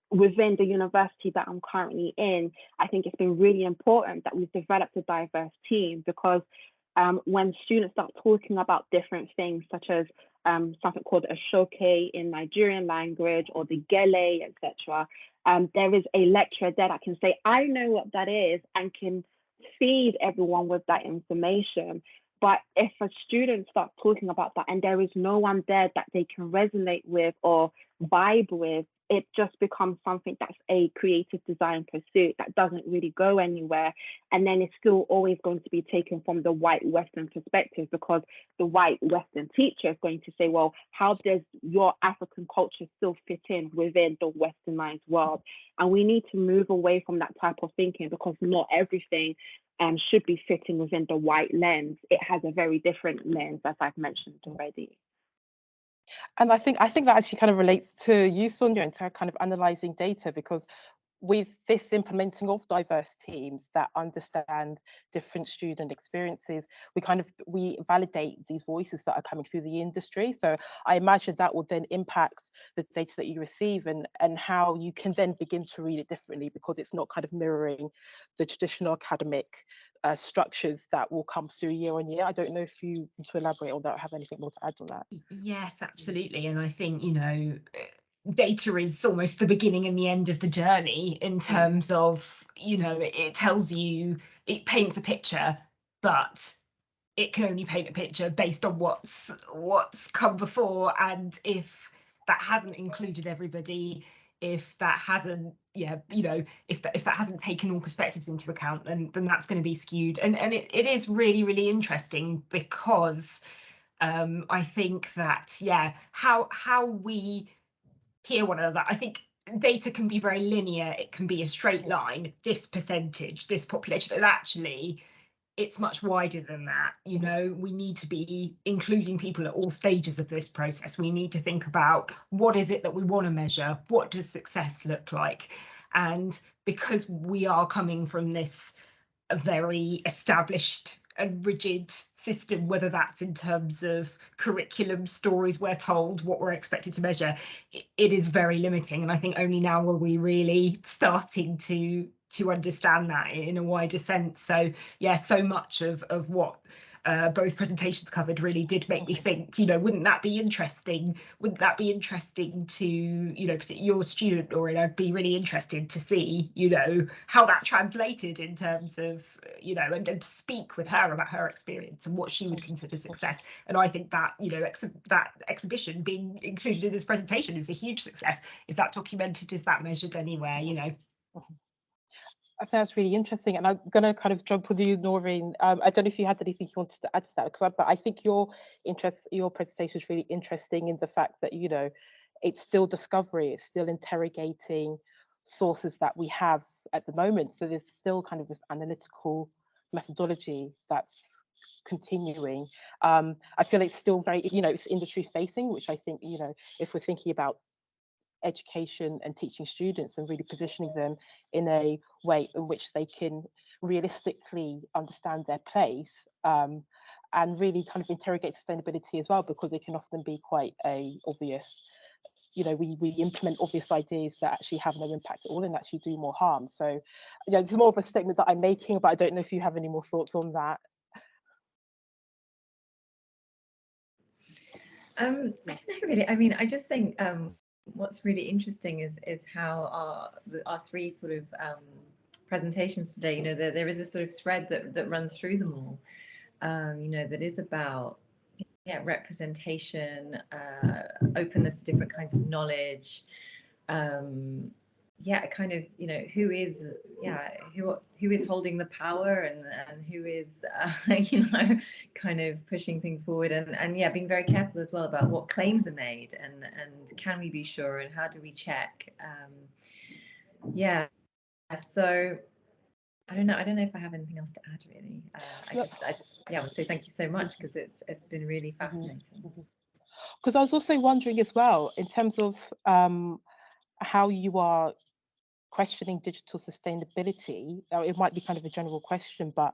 Speaker 4: within the university that I'm currently in, I think it's been really important that we've developed a diverse team, because when students start talking about different things, such as something called a shoke in Nigerian language, or the gele, etc., there is a lecturer there that can say, I know what that is, and can feed everyone with that information. But if a student starts talking about that and there is no one there that they can resonate with or vibe with, it just becomes something that's a creative design pursuit that doesn't really go anywhere. And then it's still always going to be taken from the white Western perspective, because the white Western teacher is going to say, well, how does your African culture still fit in within the Westernized world? And we need to move away from that type of thinking, because not everything should be fitting within the white lens. It has a very different lens, as I've mentioned already.
Speaker 1: And I think that actually kind of relates to you, Sonia, into kind of analysing data, because with this implementing of diverse teams that understand different student experiences, we validate these voices that are coming through the industry. So I imagine that will then impact the data that you receive, and how you can then begin to read it differently, because it's not kind of mirroring the traditional academic structures that will come through year on year. I don't know if you want to elaborate on that or have anything more to add on that.
Speaker 2: Yes, absolutely. And I think, you know, data is almost the beginning and the end of the journey in terms of, you know, it tells you, it paints a picture, but it can only paint a picture based on what's come before. And if that hasn't included everybody, if that hasn't, if that hasn't taken all perspectives into account, then that's going to be skewed. And it is really, really interesting, because I think that, how we hear one another. I think data can be very linear. It can be a straight line, this percentage, this population, and actually it's much wider than that. You know, we need to be including people at all stages of this process. We need to think about, what is it that we want to measure? What does success look like? And because we are coming from this very established and rigid system, whether that's in terms of curriculum, stories we're told, what we're expected to measure, it is very limiting. And I think only now are we really starting to understand that in a wider sense. So yeah, so much of what both presentations covered really did make me think, you know, wouldn't that be interesting? Wouldn't that be interesting to, you know, your student, Noorin? I'd be really interested to see, you know, how that translated in terms of, you know, and to speak with her about her experience and what she would consider success. And I think that, you know, that exhibition being included in this presentation is a huge success. Is that documented? Is that measured anywhere, you know?
Speaker 1: I think that's really interesting, and I'm going to kind of jump with you, Noorin. I don't know if you had anything you wanted to add to that, but I think your presentation is really interesting in the fact that, you know, it's still discovery, it's still interrogating sources that we have at the moment. So there's still kind of this analytical methodology that's continuing. I feel it's still very, you know, it's industry facing, which I think, you know, if we're thinking about education and teaching students and really positioning them in a way in which they can realistically understand their place, and really kind of interrogate sustainability as well, because it can often be quite a obvious, you know, we implement obvious ideas that actually have no impact at all and actually do more harm. So, you know, it's more of a statement that I'm making, but I don't know if you have any more thoughts on that.
Speaker 3: I don't know really. I mean, I just think what's really interesting is how our three sort of presentations today, you know, there is a sort of thread that runs through them all, you know, that is about representation, openness to different kinds of knowledge, kind of, you know, who is holding the power, and who is you know, kind of pushing things forward, and being very careful as well about what claims are made, and can we be sure, and how do we check. So I don't know if I have anything else to add, really. I just want to say thank you so much, because it's been really fascinating.
Speaker 1: Because I was also wondering as well, in terms of how you are questioning digital sustainability. It might be kind of a general question, but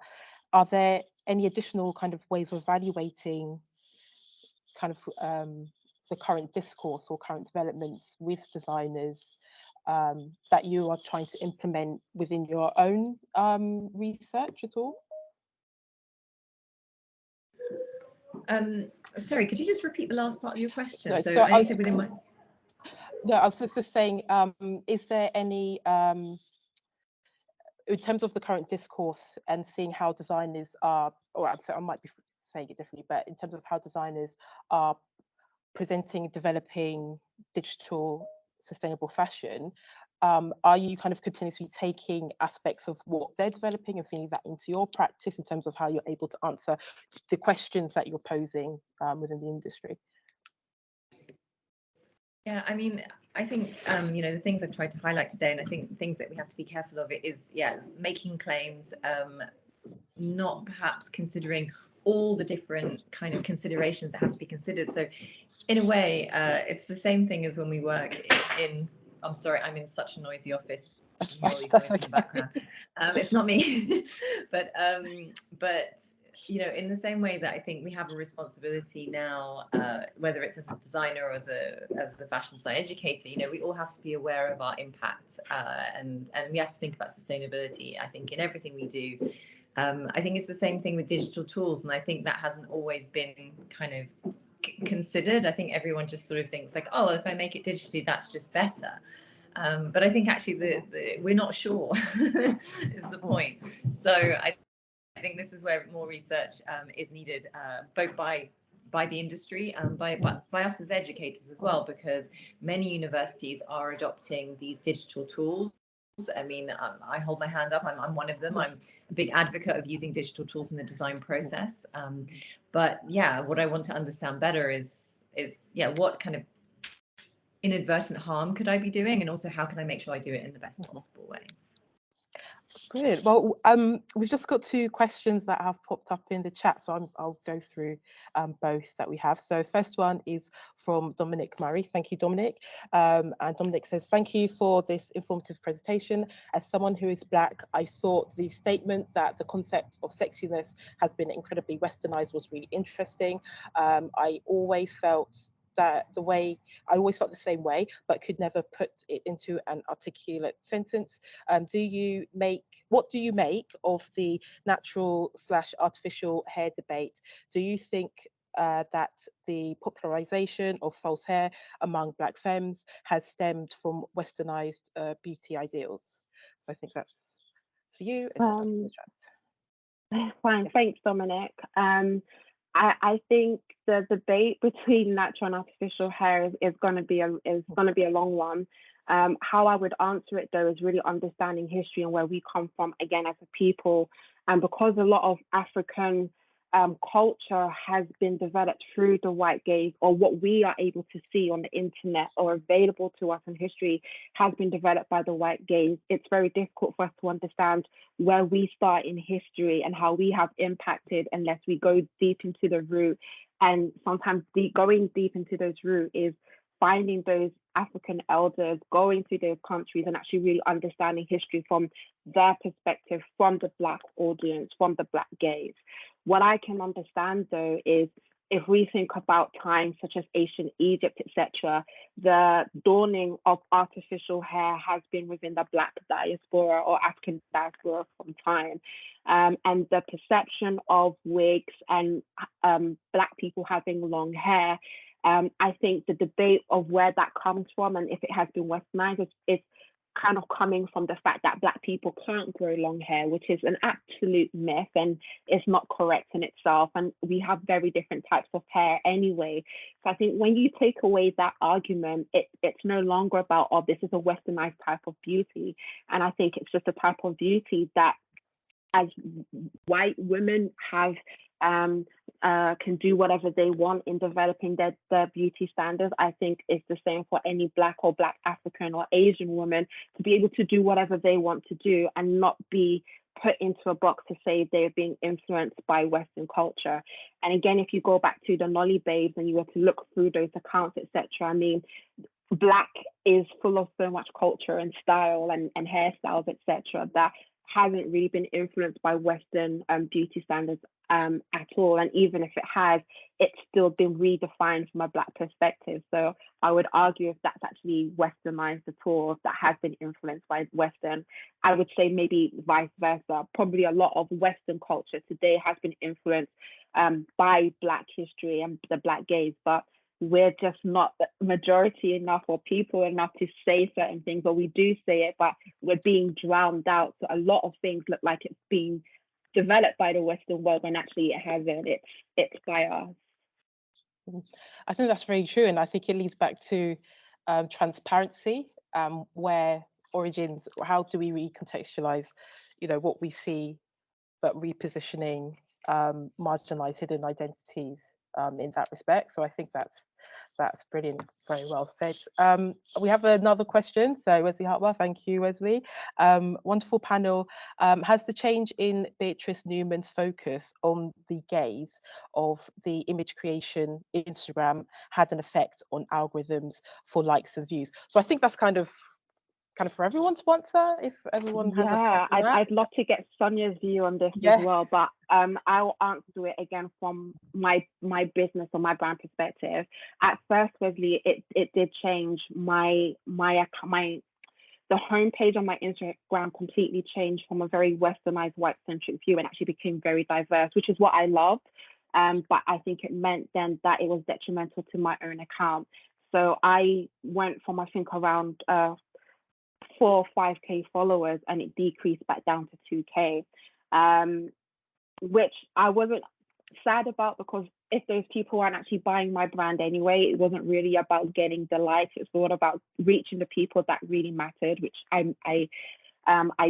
Speaker 1: are there any additional kind of ways of evaluating kind of the current discourse or current developments with designers that you are trying to implement within your own research at all?
Speaker 3: Sorry, could you just repeat the last part of your question?
Speaker 1: No,
Speaker 3: so I said within my...
Speaker 1: No, I was just saying, is there any, in terms of the current discourse and seeing how designers are, or I might be saying it differently, but in terms of how designers are presenting, developing digital sustainable fashion, are you kind of continuously taking aspects of what they're developing and feeding that into your practice in terms of how you're able to answer the questions that you're posing within the industry?
Speaker 3: Yeah, I mean, I think, you know, the things I've tried to highlight today, and I think things that we have to be careful of, it is, making claims, not perhaps considering all the different kind of considerations that have to be considered. So in a way, it's the same thing as when we work in, I'm sorry, I'm in such a noisy office. That's okay. In the background. It's not me, but you know, in the same way that I think we have a responsibility now, whether it's as a designer or as a fashion design educator, you know, we all have to be aware of our impact, and we have to think about sustainability, I think, in everything we do. I think it's the same thing with digital tools, and I think that hasn't always been kind of considered. I think everyone just sort of thinks like, oh, if I make it digitally, that's just better. But I think actually we're not sure is the point. So I think this is where more research is needed, both by the industry and by us as educators as well, because many universities are adopting these digital tools. I mean, I hold my hand up. I'm one of them. I'm a big advocate of using digital tools in the design process. But yeah, what I want to understand better is yeah, what kind of inadvertent harm could I be doing, and also how can I make sure I do it in the best possible way?
Speaker 1: Brilliant. Well, we've just got 2 questions that have popped up in the chat, so I'll go through both that we have. So first one is from Dominic Murray. Thank you, Dominic. And Dominic says, thank you for this informative presentation. As someone who is Black, I thought the statement that the concept of sexiness has been incredibly westernized was really interesting. I always felt the same way, but could never put it into an articulate sentence. What do you make of the natural/artificial hair debate? Do you think that the popularization of false hair among Black femmes has stemmed from westernized beauty ideals? So I think that's for you.
Speaker 4: Fine, thanks, Dominic. I think the debate between natural and artificial hair is going to be a long one. How I would answer it though is really understanding history and where we come from again as a people, and because a lot of African culture has been developed through the white gaze, or what we are able to see on the internet or available to us in history has been developed by the white gaze. It's very difficult for us to understand where we start in history and how we have impacted unless we go deep into the root. And sometimes going deep into those roots is finding those African elders, going to those countries and actually really understanding history from their perspective, from the Black audience, from the Black gaze. What I can understand though is if we think about times such as ancient Egypt, etc., the dawning of artificial hair has been within the Black diaspora or African diaspora from time. And the perception of wigs and Black people having long hair, I think the debate of where that comes from and if it has been westernized is kind of coming from the fact that Black people can't grow long hair, which is an absolute myth and it's not correct in itself. And we have very different types of hair anyway. So I think when you take away that argument, it's no longer about, oh, this is a westernized type of beauty. And I think it's just a type of beauty that as white women have can do whatever they want in developing their beauty standards. I think it's the same for any Black or Black African or Asian woman to be able to do whatever they want to do and not be put into a box to say they're being influenced by Western culture. And again, if you go back to the Nolly Babes and you were to look through those accounts, etc., I mean, Black is full of so much culture and style and hairstyles, etc., that hasn't really been influenced by Western beauty standards at all. And even if it has, it's still been redefined from a Black perspective. So I would argue if that's actually westernized at all, if that has been influenced by Western, I would say maybe vice versa. Probably a lot of Western culture today has been influenced by Black history and the Black gaze, but we're just not majority enough or people enough to say certain things, or we do say it, but we're being drowned out. So a lot of things look like it's being developed by the Western world when actually it hasn't. It's by us.
Speaker 1: I think that's very true, and I think it leads back to transparency, where origins, how do we recontextualize, what we see, but repositioning marginalized hidden identities in that respect. So I think that's brilliant, very well said. We have another question. So Wesley Hartwell, thank you, Wesley. Wonderful panel. Has the change in Beatrice Newman's focus on the gaze of the image creation Instagram had an effect on algorithms for likes and views? So I think that's kind of kind of for everyone to answer, if everyone has
Speaker 4: yeah,
Speaker 1: a
Speaker 4: I'd love to get Sonia's view on this as well, but I'll answer it again from my business or my brand perspective. At first, Wesley, it did change my the homepage on my Instagram completely changed from a very westernized, white-centric view and actually became very diverse, which is what I loved. But I think it meant then that it was detrimental to my own account. So I went from, I think, around 4 or 5K followers, and it decreased back down to 2K, which I wasn't sad about, because if those people aren't actually buying my brand anyway, it wasn't really about getting the likes. It's all about reaching the people that really mattered, which I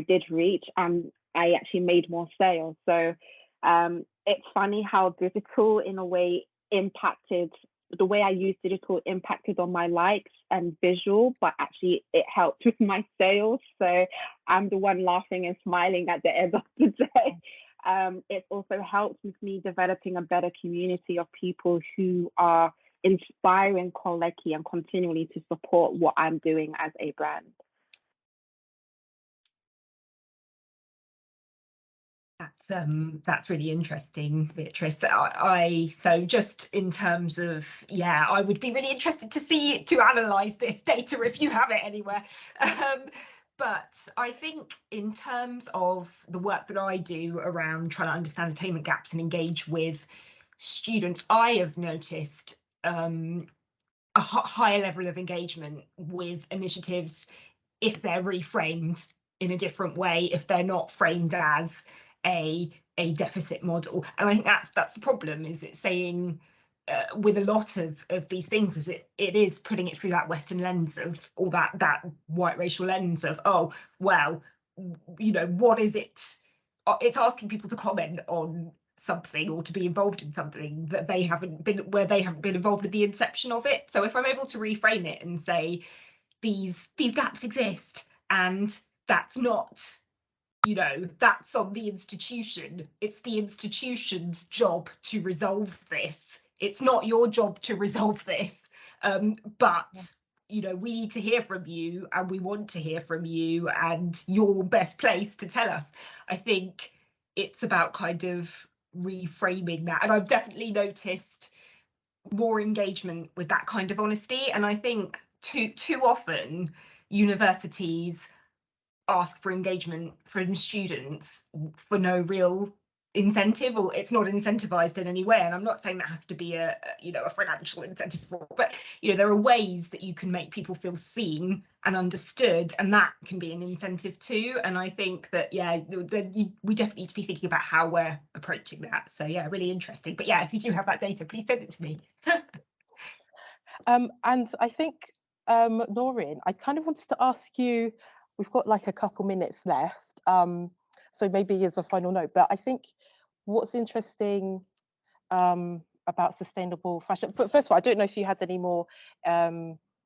Speaker 4: did reach, and I actually made more sales. So it's funny how digital, in a way, impacted the way I use digital, impacted on my likes and visual, but actually it helped with my sales. So I'm the one laughing and smiling at the end of the day. It's also helped with me developing a better community of people who are inspiring Kolleki and continually to support what I'm doing as a brand.
Speaker 2: That's really interesting, Beatrice. So just in terms of, I would be really interested to analyze this data if you have it anywhere. But I think in terms of the work that I do around trying to understand attainment gaps and engage with students, I have noticed a higher level of engagement with initiatives if they're reframed in a different way, if they're not framed as a deficit model. And I think that's the problem, is it saying with a lot of these things, is it is putting it through that Western lens of, or that white racial lens of, oh, well, what is it? It's asking people to comment on something or to be involved in something that they haven't been involved at the inception of it. So if I'm able to reframe it and say these gaps exist, and that's not, that's on the institution. It's the institution's job to resolve this. It's not your job to resolve this. But we need to hear from you, and we want to hear from you, and you're best placed to tell us. I think it's about kind of reframing that. And I've definitely noticed more engagement with that kind of honesty. And I think too often universities ask for engagement from students for no real incentive, or it's not incentivized in any way. And I'm not saying that has to be a financial incentive, but there are ways that you can make people feel seen and understood, and that can be an incentive too. And I think that we definitely need to be thinking about how we're approaching that. So really interesting. But if you do have that data, please send it to me.
Speaker 1: And I think Noorin, I kind of wanted to ask you, we've got like a couple minutes left, so maybe as a final note, but I think what's interesting about sustainable fashion, but first of all, I don't know if you had any more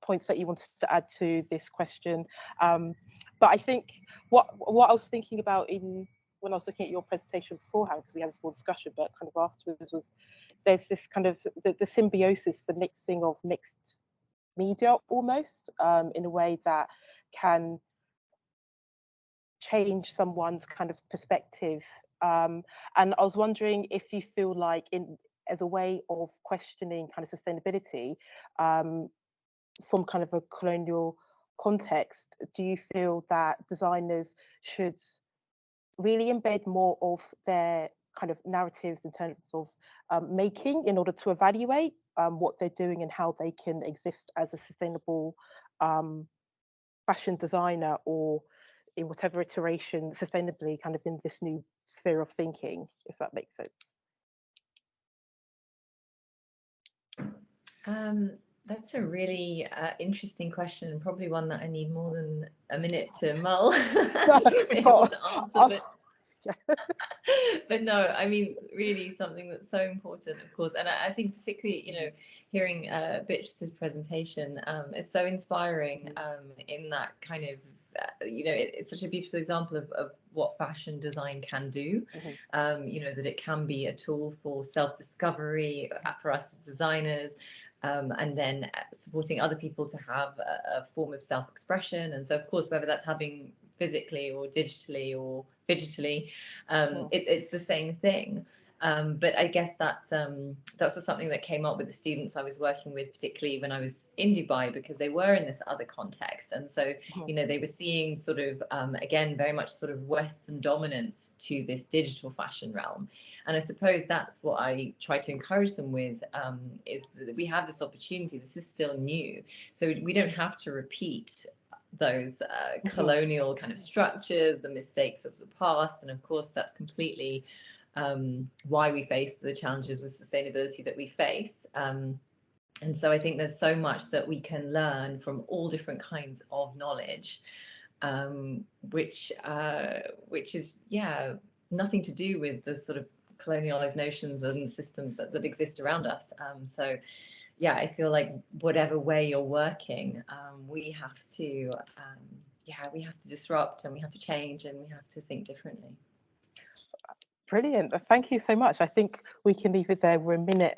Speaker 1: points that you wanted to add to this question, but I think what I was thinking about when I was looking at your presentation beforehand, because we had a small discussion, but kind of afterwards, was there's this kind of the symbiosis, the mixing of mixed media almost, in a way that can change someone's kind of perspective. And I was wondering if you feel like, as a way of questioning kind of sustainability from kind of a colonial context, do you feel that designers should really embed more of their kind of narratives in terms of making, in order to evaluate what they're doing and how they can exist as a sustainable fashion designer, or in whatever iteration, sustainably, kind of in this new sphere of thinking, if that makes sense?
Speaker 3: That's a really interesting question, and probably one that I need more than a minute to mull to be able to answer. But no, I mean, really something that's so important, of course. And I think particularly, hearing Beatrice's presentation is so inspiring in that kind of, it's such a beautiful example of what fashion design can do. That it can be a tool for self-discovery for us as designers, and then supporting other people to have a form of self-expression. And so, of course, whether that's having physically or digitally or fidgetally, it's the same thing. But I guess that's something that came up with the students I was working with, particularly when I was in Dubai, because they were in this other context. And so, you know, they were seeing sort of, again, very much sort of Western dominance to this digital fashion realm. And I suppose that's what I try to encourage them with, is that we have this opportunity. This is still new. So we don't have to repeat those colonial kind of structures, the mistakes of the past. And of course, that's completely why we face the challenges with sustainability that we face. And so I think there's so much that we can learn from all different kinds of knowledge, which is, nothing to do with the sort of colonialized notions and systems that exist around us. So yeah, I feel like whatever way you're working, we have to disrupt, and we have to change, and we have to think differently.
Speaker 1: Brilliant. Thank you so much. I think we can leave it there. We're a minute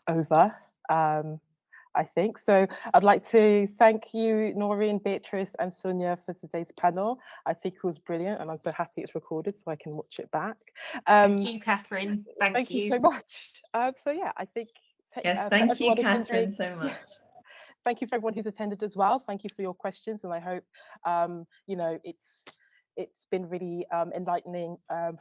Speaker 1: over, I think. So I'd like to thank you, Noorin, Beatrice and Sonia, for today's panel. I think it was brilliant, and I'm so happy it's recorded so I can watch it back.
Speaker 2: Thank you, Catherine. Thank you
Speaker 1: so much. So yeah, I think...
Speaker 3: Yes, thank you, Catherine, so much.
Speaker 1: Thank you for everyone who's attended as well. Thank you for your questions, and I hope, you know, it's been really enlightening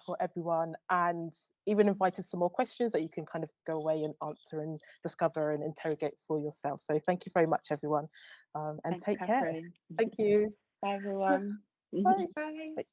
Speaker 1: for everyone, and even invited some more questions that you can kind of go away and answer and discover and interrogate for yourself. So thank you very much, everyone, and
Speaker 4: Thanks,
Speaker 1: take
Speaker 4: Catherine.
Speaker 1: care. Thank you.
Speaker 4: Bye, everyone.
Speaker 1: Bye.
Speaker 2: Bye.
Speaker 1: Bye.